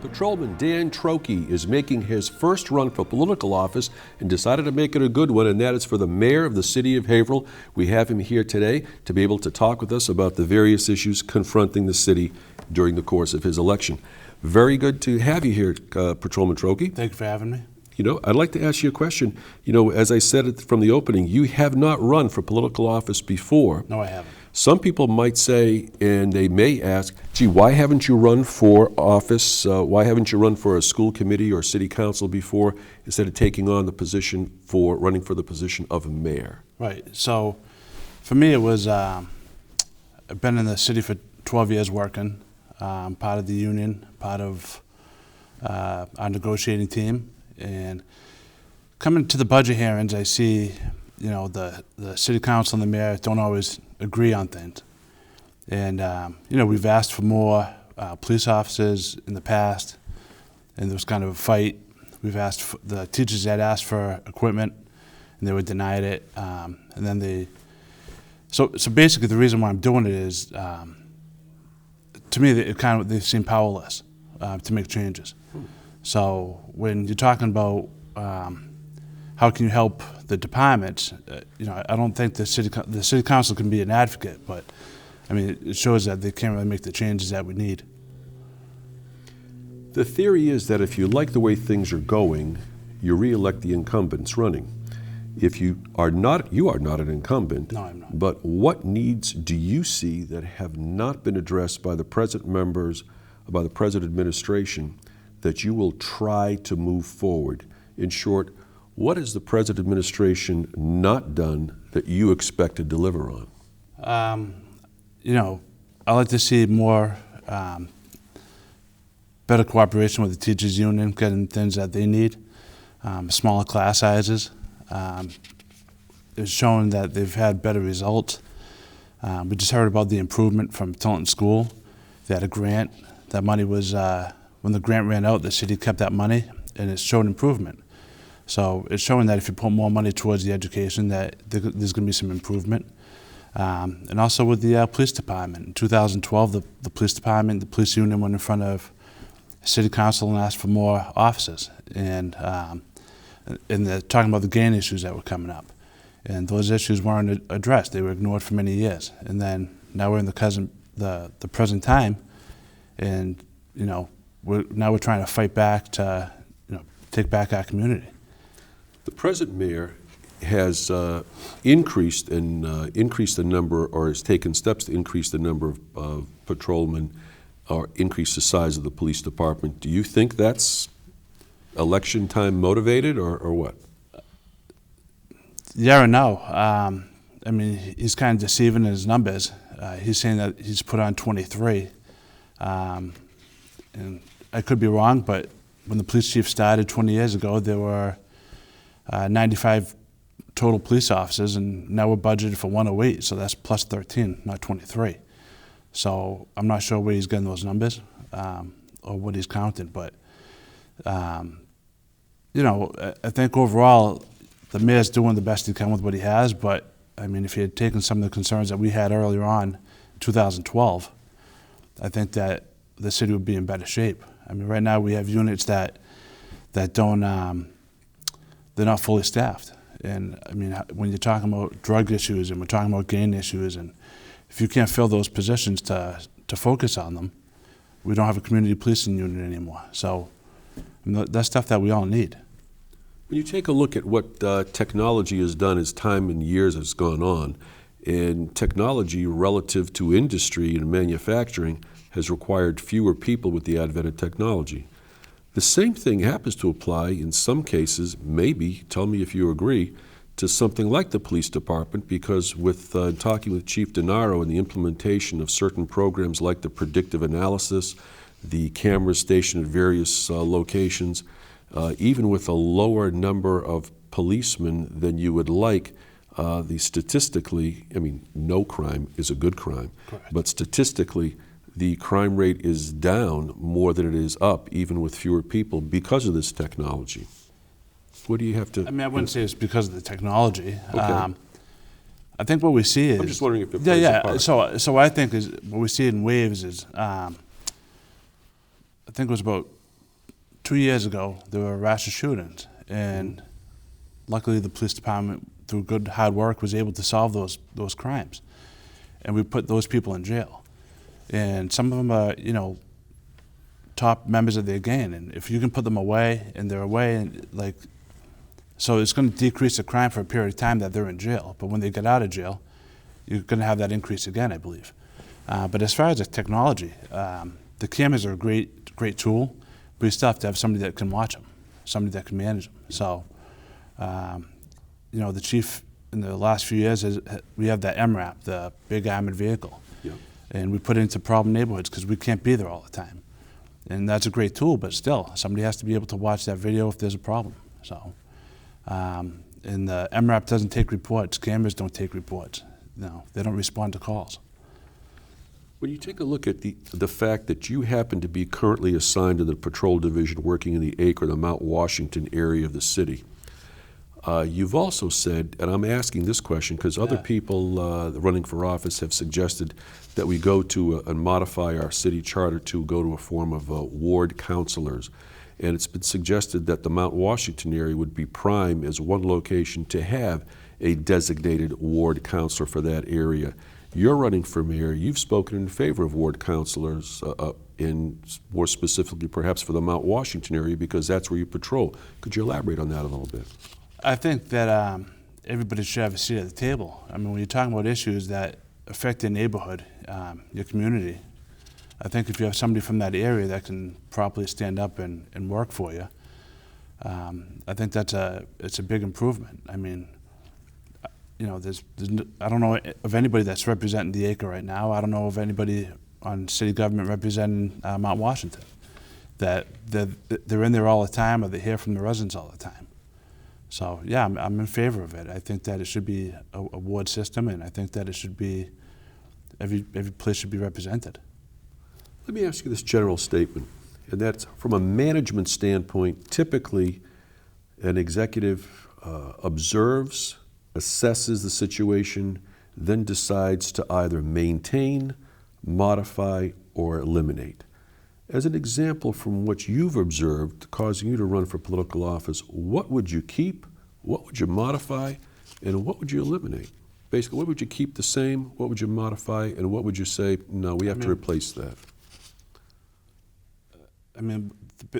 Patrolman Dan Trocki is making his first run for political office and decided to make it a good one, and that is for the mayor of the city of Haverhill. We have him here today to be able to talk with us about the various issues confronting the city during the course of his election. Very good to have you here, Patrolman Trocki. Thank you for having me. You know, I'd like to ask you a question. You know, as I said from the opening, you have not run for political office before. No, I haven't. Some people might say, and they may ask, gee, why haven't you run for office? Why haven't you run for a school committee or city council before instead of taking on the position for running for the position of mayor? Right. So for me, it was, I've been in the city for 12 years working, part of the union, part of our negotiating team. And coming to the budget hearings, I see, you know, the city council and the mayor don't always agree on things. And, you know, we've asked for more police officers in the past, and there was kind of a fight. We've asked, the teachers had asked for equipment, and they were denied it. And then so basically the reason why I'm doing it is, to me, they seem powerless to make changes. So when you're talking about how can you help the departments, you know, I don't think the city council can be an advocate, but I mean, it shows that they can't really make the changes that we need. The theory is that if you like the way things are going, you re-elect the incumbents running. If you are not an incumbent. No, I'm not. But what needs do you see that have not been addressed by the present members, by the present administration, that you will try to move forward? In short, what has the present administration not done that you expect to deliver on? You know, I'd like to see more, better cooperation with the teachers union, getting things that they need, smaller class sizes. It's shown that they've had better results. We just heard about the improvement from Tilton School. They had a grant. That money was, when the grant ran out, the city kept that money, and it showed improvement. So it's showing that if you put more money towards the education, that there's going to be some improvement. And also with the police department. In 2012, the police department, the police union went in front of city council and asked for more officers. And they're talking about the gang issues that were coming up. And those issues weren't addressed. They were ignored for many years. And then now we're in the present time, and you know, now we're trying to fight back to, you know, take back our community. The present mayor has increased the number, or has taken steps to increase the number of patrolmen, or increase the size of the police department. Do you think that's election time motivated, or what? Yeah and no. I mean, he's kind of deceiving in his numbers. He's saying that he's put on 23. And I could be wrong, but when the police chief started 20 years ago, there were 95 total police officers, and now we're budgeted for 108, so that's plus 13, not 23. So I'm not sure where he's getting those numbers or what he's counting, but you know, I think overall the mayor's doing the best he can with what he has, but I mean, if he had taken some of the concerns that we had earlier on in 2012, I think that the city would be in better shape. I mean, right now we have units that don't, they're not fully staffed. And I mean, when you're talking about drug issues and we're talking about gang issues, and if you can't fill those positions to focus on them, we don't have a community policing unit anymore. So I mean, that's stuff that we all need. When you take a look at what technology has done as time and years has gone on, and technology relative to industry and manufacturing has required fewer people with the advent of technology. The same thing happens to apply in some cases, maybe, tell me if you agree, to something like the police department, because with talking with Chief Denaro and the implementation of certain programs like the predictive analysis, the cameras stationed at various locations, even with a lower number of policemen than you would like, statistically, I mean, no crime is a good crime, Correct. But statistically, the crime rate is down more than it is up, even with fewer people, because of this technology. What do you have to? I mean, I wouldn't say it's because of the technology. Okay. I think what we see is. I'm just wondering if it plays a part. So I think is what we see in waves is, I think it was about 2 years ago, there were a rash of shootings, and luckily the police department, through good hard work, was able to solve those crimes, and we put those people in jail. And some of them are, top members of their gang, and if you can put them away, and they're away, and so it's going to decrease the crime for a period of time that they're in jail. But when they get out of jail, you're going to have that increase again, I believe. But as far as the technology, the cameras are a great tool, but you still have to have somebody that can watch them, somebody that can manage them. So, the chief in the last few years, we have that MRAP, the big armored vehicle. Yep. And we put it into problem neighborhoods because we can't be there all the time. And that's a great tool, but still, somebody has to be able to watch that video if there's a problem. So, and the MRAP doesn't take reports. Cameras don't take reports. No, they don't respond to calls. When you take a look at the fact that you happen to be currently assigned to the patrol division working in the Acre, the Mount Washington area of the city, you've also said, and I'm asking this question because other people running for office have suggested that we go to and modify our city charter to go to a form of ward counselors. And it's been suggested that the Mount Washington area would be prime as one location to have a designated ward counselor for that area. You're running for mayor. You've spoken in favor of ward counselors, and more specifically perhaps for the Mount Washington area because that's where you patrol. Could you elaborate on that a little bit? I think that everybody should have a seat at the table. I mean, when you're talking about issues that affect your neighborhood, your community, I think if you have somebody from that area that can properly stand up and work for you, I think it's a big improvement. I mean, I don't know of anybody that's representing the Acre right now. I don't know of anybody on city government representing Mount Washington. That they're in there all the time, or they hear from the residents all the time. So yeah, I'm in favor of it. I think that it should be a ward system, and I think that it should be every place should be represented. Let me ask you this general statement, and that's from a management standpoint. Typically, an executive observes, assesses the situation, then decides to either maintain, modify, or eliminate. As an example from what you've observed causing you to run for political office, what would you keep, what would you modify, and what would you eliminate? Basically, what would you keep the same, what would you modify, and what would you say, no, we have to replace that? I mean,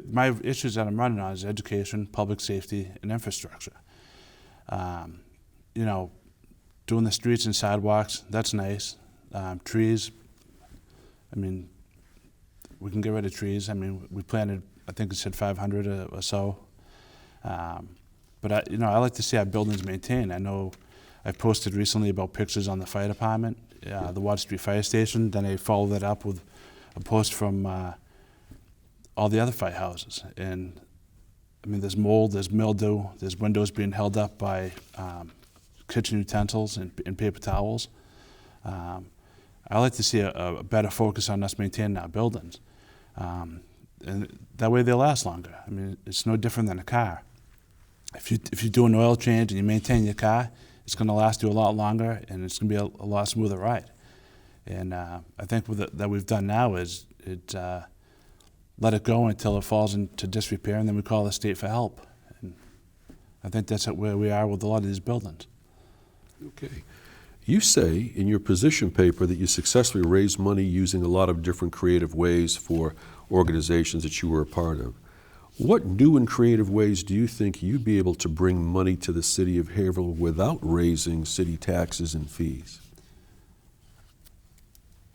my issues that I'm running on is education, public safety, and infrastructure. Doing the streets and sidewalks, that's nice. Trees, I mean, we can get rid of trees. I mean, we planted, I think it said 500 or so. But I like to see our buildings maintained. I know I posted recently about pictures on the fire department, the Water Street Fire Station. Then I followed that up with a post from all the other firehouses. And I mean, there's mold, there's mildew, there's windows being held up by kitchen utensils and paper towels. I like to see a better focus on us maintaining our buildings. And that way they last longer. I mean, it's no different than a car. If you do an oil change and you maintain your car, it's going to last you a lot longer, and it's going to be a lot smoother ride. And I think that we've done now is let it go until it falls into disrepair, and then we call the state for help. And I think that's where we are with a lot of these buildings. Okay. You say in your position paper that you successfully raised money using a lot of different creative ways for organizations that you were a part of. What new and creative ways do you think you'd be able to bring money to the city of Haverhill without raising city taxes and fees?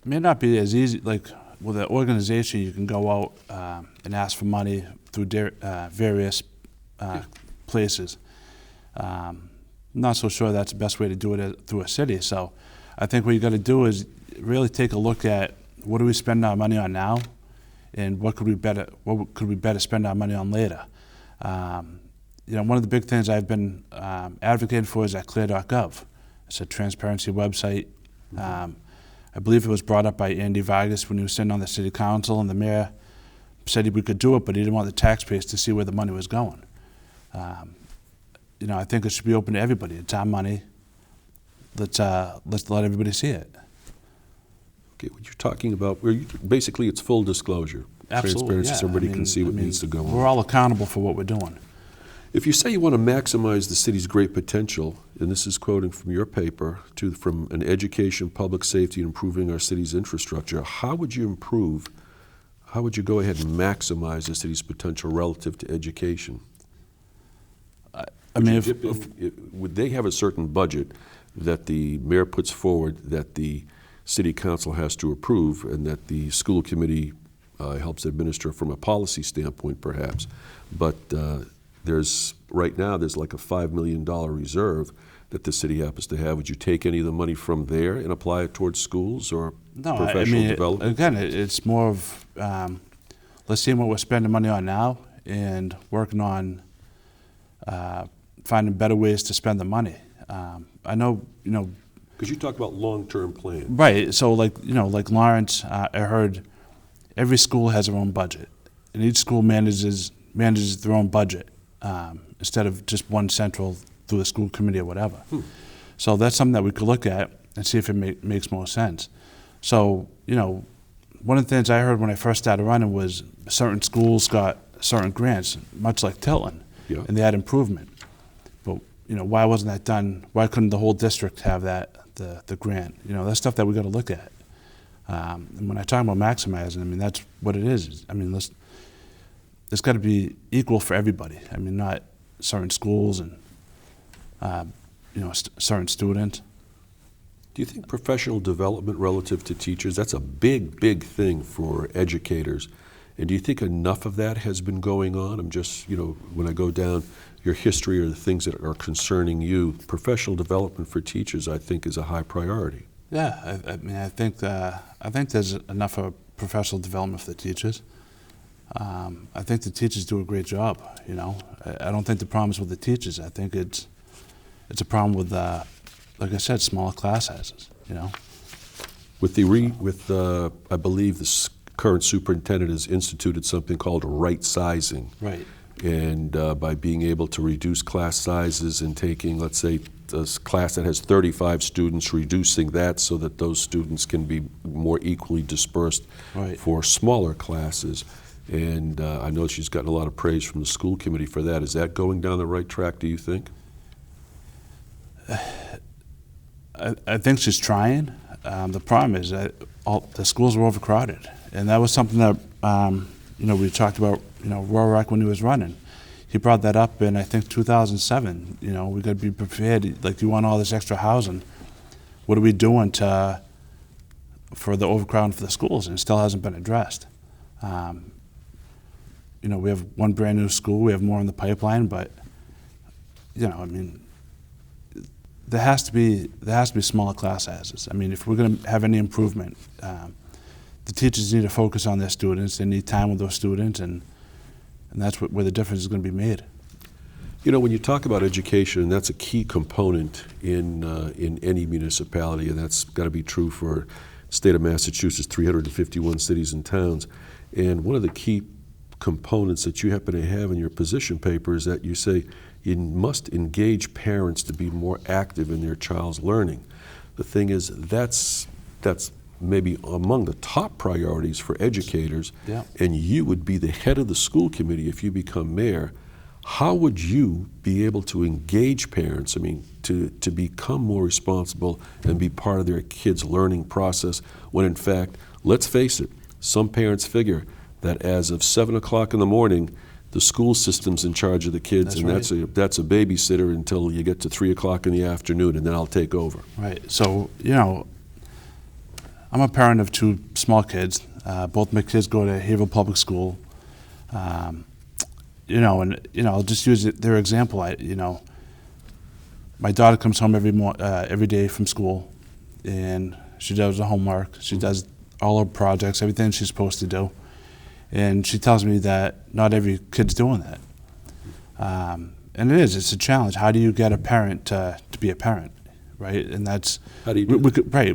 It may not be as easy, like with an organization you can go out and ask for money through various places. I'm not so sure that's the best way to do it through a city. So I think what you got to do is really take a look at what do we spend our money on now, and what could we better spend our money on later. One of the big things I've been advocating for is that clear.gov. It's a transparency website. I believe it was brought up by Andy Vargas when he was sitting on the city council, and the mayor said we could do it, but he didn't want the taxpayers to see where the money was going. I think it should be open to everybody. It's our money. Let's let everybody see it. Okay, what you're talking about, basically it's full disclosure. Absolutely, transparency, yeah. so everybody I can mean- see what I mean, needs to go on. We're all accountable for what we're doing. If you say you want to maximize the city's great potential, and this is quoting from your paper, from an education, public safety, and improving our city's infrastructure, how would you go ahead and maximize the city's potential relative to education? I mean, Would they have a certain budget that the mayor puts forward that the city council has to approve and that the school committee helps administer from a policy standpoint, perhaps? But right now there's like a $5 million reserve that the city happens to have. Would you take any of the money from there and apply it towards schools or no, professional development? Again, it's more of let's see what we're spending money on now and working on finding better ways to spend the money. I know, Because you talk about long-term plan. right. So, like Lawrence, I heard every school has their own budget, and each school manages their own budget instead of just one central through the school committee or whatever. So that's something that we could look at and see if it makes more sense. So, one of the things I heard when I first started running was certain schools got certain grants, much like Tilton, Yeah. and they had improvement. But why wasn't that done? Why couldn't the whole district have the grant? That's stuff that we got to look at. And when I talk about maximizing, I mean that's what it is. I mean, it's got to be equal for everybody. I mean, not certain schools and certain students. Do you think professional development relative to teachers, that's a big, big thing for educators? And do you think enough of that has been going on? I'm just, when I go down your history or the things that are concerning you, professional development for teachers, I think, is a high priority. Yeah, I mean, I think there's enough of professional development for the teachers. I think the teachers do a great job. I don't think the problem is with the teachers. I think it's a problem with, like I said, smaller class sizes. I believe the current superintendent has instituted something called right sizing. Right. And by being able to reduce class sizes and taking, let's say, a class that has 35 students, reducing that so that those students can be more equally dispersed Right. for smaller classes. And I know she's gotten a lot of praise from the school committee for that. Is that going down the right track, do you think? I think she's trying. The problem is that the schools are overcrowded, and that was something that we talked about. Rorick when he was running, he brought that up in I think 2007. We got to be prepared. Like, you want all this extra housing? What are we doing for the overcrowding for the schools? And it still hasn't been addressed. We have one brand new school. We have more in the pipeline, but I mean, there has to be smaller class sizes. I mean, if we're going to have any improvement, the teachers need to focus on their students. They need time with those students, and that's where the difference is going to be made. When you talk about education, that's a key component in any municipality, and that's got to be true for the state of Massachusetts, 351 cities and towns. And one of the key components that you happen to have in your position paper is that you say you must engage parents to be more active in their child's learning. The thing is, that's maybe among the top priorities for educators, Yeah. and you would be the head of the school committee if you become mayor. How would you be able to engage parents, to become more responsible and be part of their kids' learning process when, in fact, let's face it, some parents figure that as of 7 o'clock in the morning, the school system's in charge of the kids, That's and that's a babysitter until you get to 3 o'clock in the afternoon, and then I'll take over. Right. So, I'm a parent of two small kids. Both my kids go to Haverhill Public School. I'll just use their example. My daughter comes home every day from school, and she does the homework. She does all her projects, everything she's supposed to do. And she tells me that not every kid's doing that. And it's a challenge. How do you get a parent to be a parent, right? And that's How do you do that?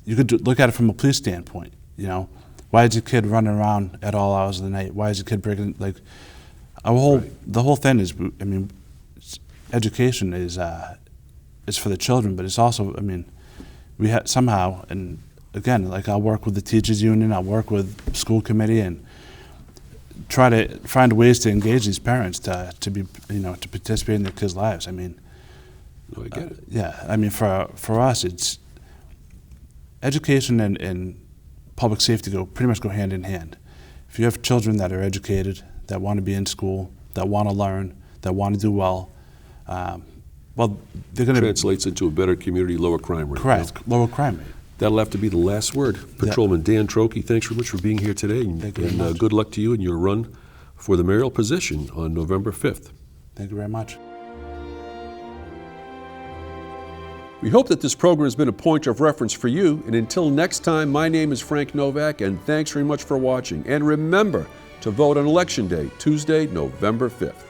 You could look at it from a police standpoint. Why is a kid running around at all hours of the night? Why is a kid breaking the whole thing is, education is for the children, but it's also, we have somehow, and again, like, I'll work with the teachers union, I'll work with school committee, and try to find ways to engage these parents to be, to participate in their kids' lives. I mean, No, I get it. yeah, I mean, for us, it's education and public safety pretty much go hand in hand. If you have children that are educated, that want to be in school, that want to learn, that want to do well, well, they're going to Translates into a better community, lower crime rate. correct lower crime rate. That'll have to be the last word. Patrolman Dan Trocki, thanks very much for being here today, and, Thank you very much. good luck to you in your run for the mayoral position on November 5th. Thank you very much. We hope that this program has been a point of reference for you, and until next time, my name is Frank Novak, and thanks very much for watching. And remember to vote on Election Day, Tuesday, November 5th.